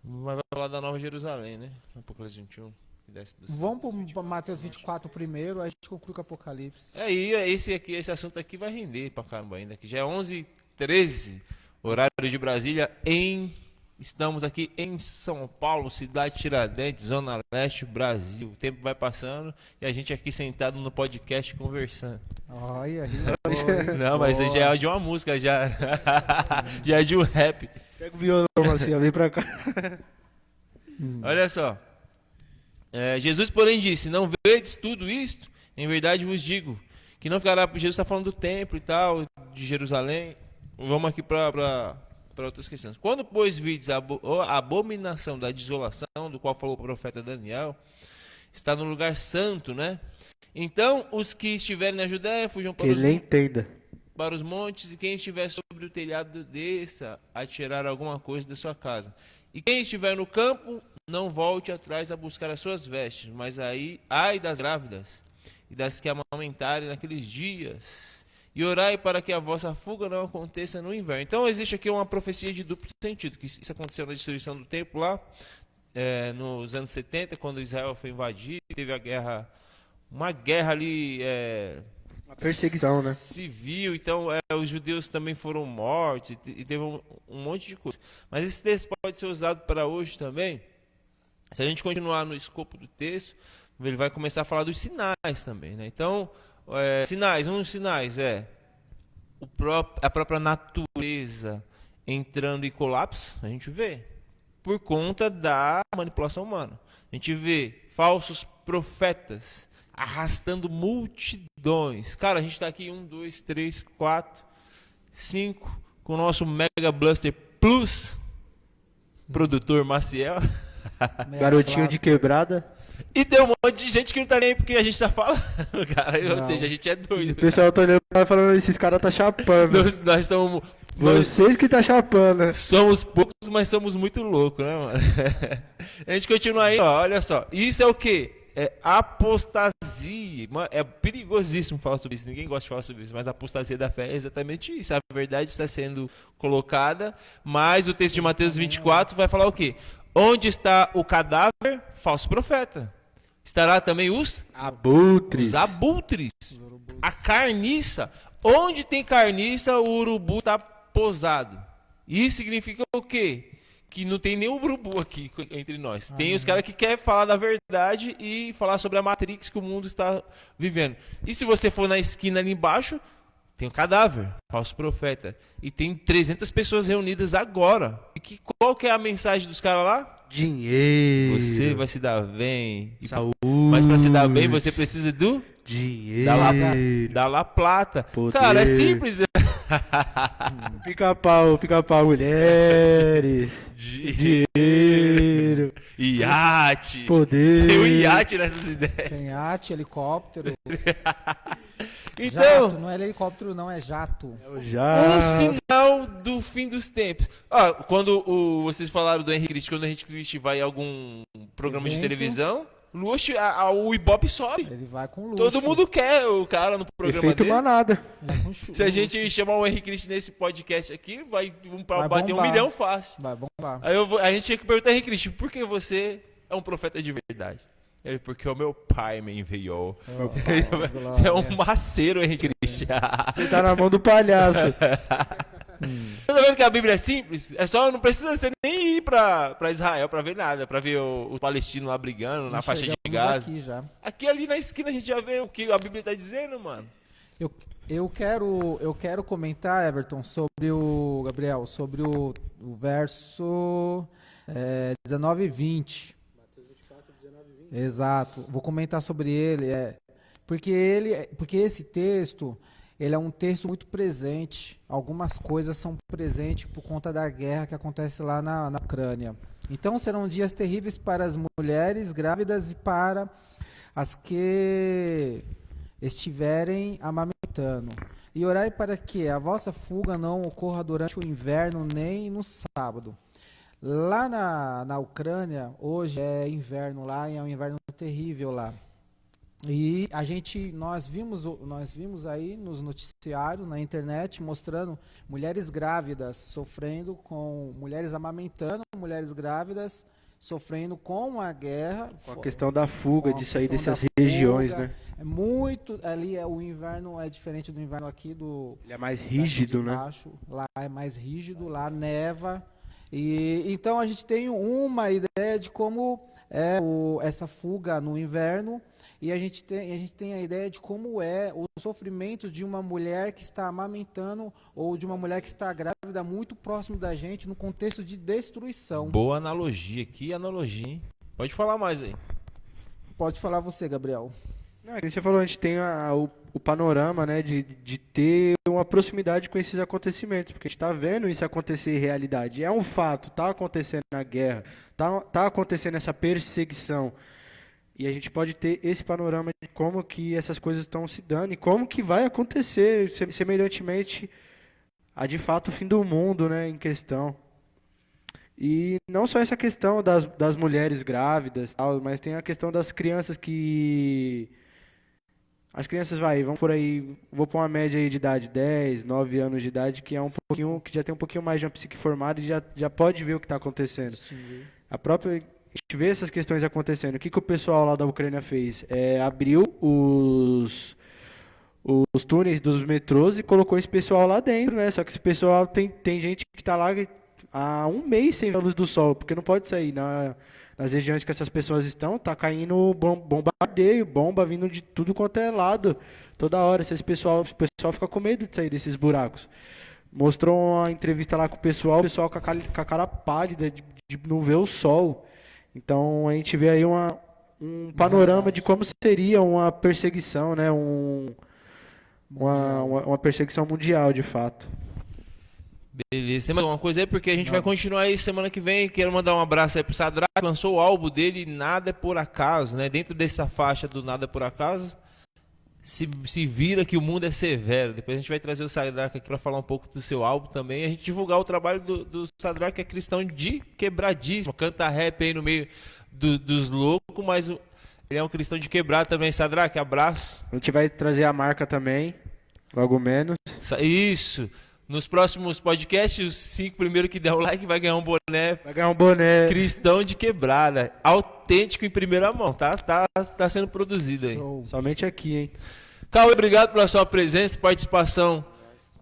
Vai falar da Nova Jerusalém, né? Apocalipse 21. que desce do céu. Vamos para Mateus 24 primeiro, a gente conclui com Apocalipse. E esse assunto aqui vai render pra caramba ainda, que já é 11h13, horário de Brasília, estamos aqui em São Paulo, cidade Tiradentes, Zona Leste, Brasil. O tempo vai passando e a gente aqui sentado no podcast conversando. Olha, Não, mas já é de uma música, já é de um rap. Pega o violão assim, ó, vem pra cá. Olha só. Jesus, porém, disse: não vedes tudo isto? Em verdade vos digo que não ficará. Jesus está falando do templo e tal, de Jerusalém. Vamos aqui para outras questões. Quando, pois, vides a abominação da desolação, do qual falou o profeta Daniel, está no lugar santo, né? Então, os que estiverem na Judéia fujam Que ele nem entenda. para os montes, e quem estiver sobre o telhado desça a tirar alguma coisa da sua casa. E quem estiver no campo, não volte atrás a buscar as suas vestes, mas ai das grávidas e das que amamentarem naqueles dias. E orai para que a vossa fuga não aconteça no inverno. Então existe aqui uma profecia de duplo sentido, que isso aconteceu na destruição do templo lá, nos anos 70, quando Israel foi invadido, teve uma guerra ali... Uma perseguição, né? Civil, então os judeus também foram mortos e teve um monte de coisa. Mas esse texto pode ser usado para hoje também. Se a gente continuar no escopo do texto, ele vai começar a falar dos sinais também, né? Então, sinais, um dos sinais a própria natureza entrando em colapso, a gente vê, por conta da manipulação humana. A gente vê falsos profetas arrastando multidões. Cara, a gente está aqui 1, 2, 3, 4, 5 com o nosso Mega Blaster Plus, produtor Maciel. Garotinho de quebrada. E tem um monte de gente que não tá nem aí porque a gente tá falando, cara. Ou Não. seja, a gente é O doido. pessoal tá olhando pra falando, esses caras tá chapando. Nós somos... Vocês que tá chapando, né? Somos poucos, mas somos muito loucos, né, mano? A gente continua aí, ó, olha só. Isso é o quê? apostasia. Mano, é perigosíssimo falar sobre isso. Ninguém gosta de falar sobre isso, mas a apostasia da fé é exatamente isso. A verdade está sendo colocada, mas o texto de Mateus 24 vai falar o quê? Onde está o cadáver? Falso profeta. Estará também os Abutres. abutres. A carniça. Onde tem carniça, o urubu está posado. Isso significa o quê? Que não tem nenhum urubu aqui entre nós. Tem os caras que querem falar da verdade e falar sobre a Matrix que o mundo está vivendo. E se você for na esquina ali embaixo, tem um cadáver, falso profeta. E tem 300 pessoas reunidas agora. E qual que é a mensagem dos caras lá? Dinheiro. Você vai se dar bem. Saúde. Mas para se dar bem, você precisa do... Dinheiro. Da La Plata. Poder. Cara, é simples. Pica-pau, mulheres. Dinheiro. Iate. Poder. Tem um iate nessas ideias. Tem iate, helicóptero. Então, Jato, não é helicóptero, não, é jato. Já. um sinal do fim dos tempos. Ah, quando vocês falaram do Henrique Cristo, quando o Henrique Cristo vai a algum programa de Evento. televisão, luxo, o Ibope sobe. Ele vai com luxo. Todo mundo quer o cara no programa Efeito dele. manada. Ele vai com chu- Se a luxo. gente chamar o Henrique Cristo nesse podcast aqui, vai Vai bater 1 bombar. milhão fácil. Vai bombar. Aí a gente tinha que perguntar, Henrique Cristo, por que você é um profeta de verdade? Ele, porque o meu pai me enviou. Você é um maceiro, Henrique Cristo. Você tá na mão do palhaço. Tá vendo que a Bíblia é simples? É só, não precisa você nem ir pra Israel pra ver nada, pra ver o palestino lá brigando na faixa de Chegamos Gaza. aqui já. Aqui ali na esquina a gente já vê o que a Bíblia tá dizendo, mano. Eu quero comentar, Everton, sobre o Gabriel, sobre o verso 19 e 20. Exato. Vou comentar sobre ele, porque esse texto, ele é um texto muito presente. Algumas coisas são presentes por conta da guerra que acontece lá na Ucrânia. Então serão dias terríveis para as mulheres grávidas e para as que estiverem amamentando. E orai para que a vossa fuga não ocorra durante o inverno nem no sábado. Lá na Ucrânia, hoje é inverno lá, e é um inverno terrível lá. E nós vimos aí nos noticiários, na internet, mostrando mulheres grávidas sofrendo com, mulheres amamentando, mulheres grávidas sofrendo com a guerra. Com a questão da fuga, com a de sair questão dessas da regiões, fuga. né? É muito, ali o inverno é diferente do inverno aqui do... Ele é mais daqui rígido, de né? baixo. Lá é mais rígido, lá neva. E então a gente tem uma ideia de como é essa fuga no inverno, e a gente tem a ideia de como é o sofrimento de uma mulher que está amamentando ou de uma mulher que está grávida muito próximo da gente, no contexto de destruição. Boa analogia, que analogia, hein? Pode falar mais aí. Pode falar você, Gabriel. Não, que você falou, a gente tem o panorama, né, de ter uma proximidade com esses acontecimentos, porque a gente está vendo isso acontecer em realidade. É um fato, está acontecendo a guerra, tá acontecendo essa perseguição. E a gente pode ter esse panorama de como que essas coisas estão se dando e como que vai acontecer, semelhantemente a de fato o fim do mundo, né, em questão. E não só essa questão das mulheres grávidas, tal, mas tem a questão das crianças que... As crianças, vamos por aí, vou pôr uma média aí de idade, 10, 9 anos de idade, que é um pouquinho, que já tem um pouquinho mais de uma psique formada e já pode ver o que está acontecendo. A gente vê essas questões acontecendo. O que o pessoal lá da Ucrânia fez? Abriu os túneis dos metrôs e colocou esse pessoal lá dentro, né? Só que esse pessoal tem gente que está lá há um mês sem ver a luz do sol, porque não pode sair. Nas regiões que essas pessoas estão, tá caindo bombardeio, bomba vindo de tudo quanto é lado, toda hora. O pessoal fica com medo de sair desses buracos. Mostrou uma entrevista lá com o pessoal com a cara pálida, de não ver o sol. Então a gente vê aí um panorama de como seria uma perseguição, né? Uma perseguição mundial, de fato. Beleza, tem mais alguma coisa aí? Porque a gente vai continuar aí semana que vem. Quero mandar um abraço aí pro Sadraque, lançou o álbum dele, Nada é por Acaso, né? Dentro dessa faixa do Nada é por Acaso, se vira que o mundo é severo. Depois a gente vai trazer o Sadraque aqui para falar um pouco do seu álbum também. A gente divulgar o trabalho do Sadraque, que é cristão de quebradíssimo, canta rap aí no meio dos loucos, mas Ele é um cristão de quebrada também, Sadraque, abraço. A gente vai trazer a marca também, logo menos. Isso. Nos próximos podcasts, os 5 primeiros que der o like vai ganhar um boné Vai ganhar um boné. cristão de quebrada. Autêntico em primeira mão, tá sendo produzido aí. Show. Somente aqui, hein? Cauê, obrigado pela sua presença, participação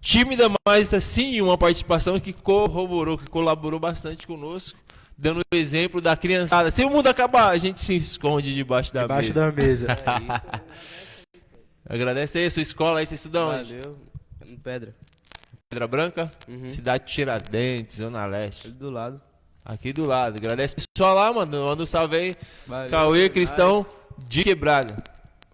tímida, mas assim, uma participação que corroborou, que colaborou bastante conosco, dando o exemplo da criançada. Se o mundo acabar, a gente se esconde debaixo da Debaixo mesa. da mesa. Agradece aí a sua escola, aí você estuda onde? Valeu. Em Pedra. Pedra Branca? Uhum. Cidade de Tiradentes, Zona Leste. Ali do lado. Aqui do lado. Agradece o pessoal lá, mano. Manda um salve aí. Valeu. Cauê, cristão de quebrada.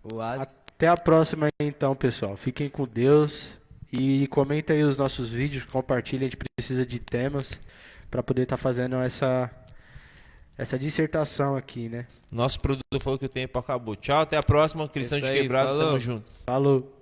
O Ades. Até a próxima aí, então, pessoal. Fiquem com Deus e comentem aí os nossos vídeos, compartilhem, a gente precisa de temas para poder estar fazendo essa dissertação aqui, né? Nosso produtor falou que o tempo acabou. Tchau, até a próxima. Cristão Isso de aí, quebrada, falou. tamo junto. Falou!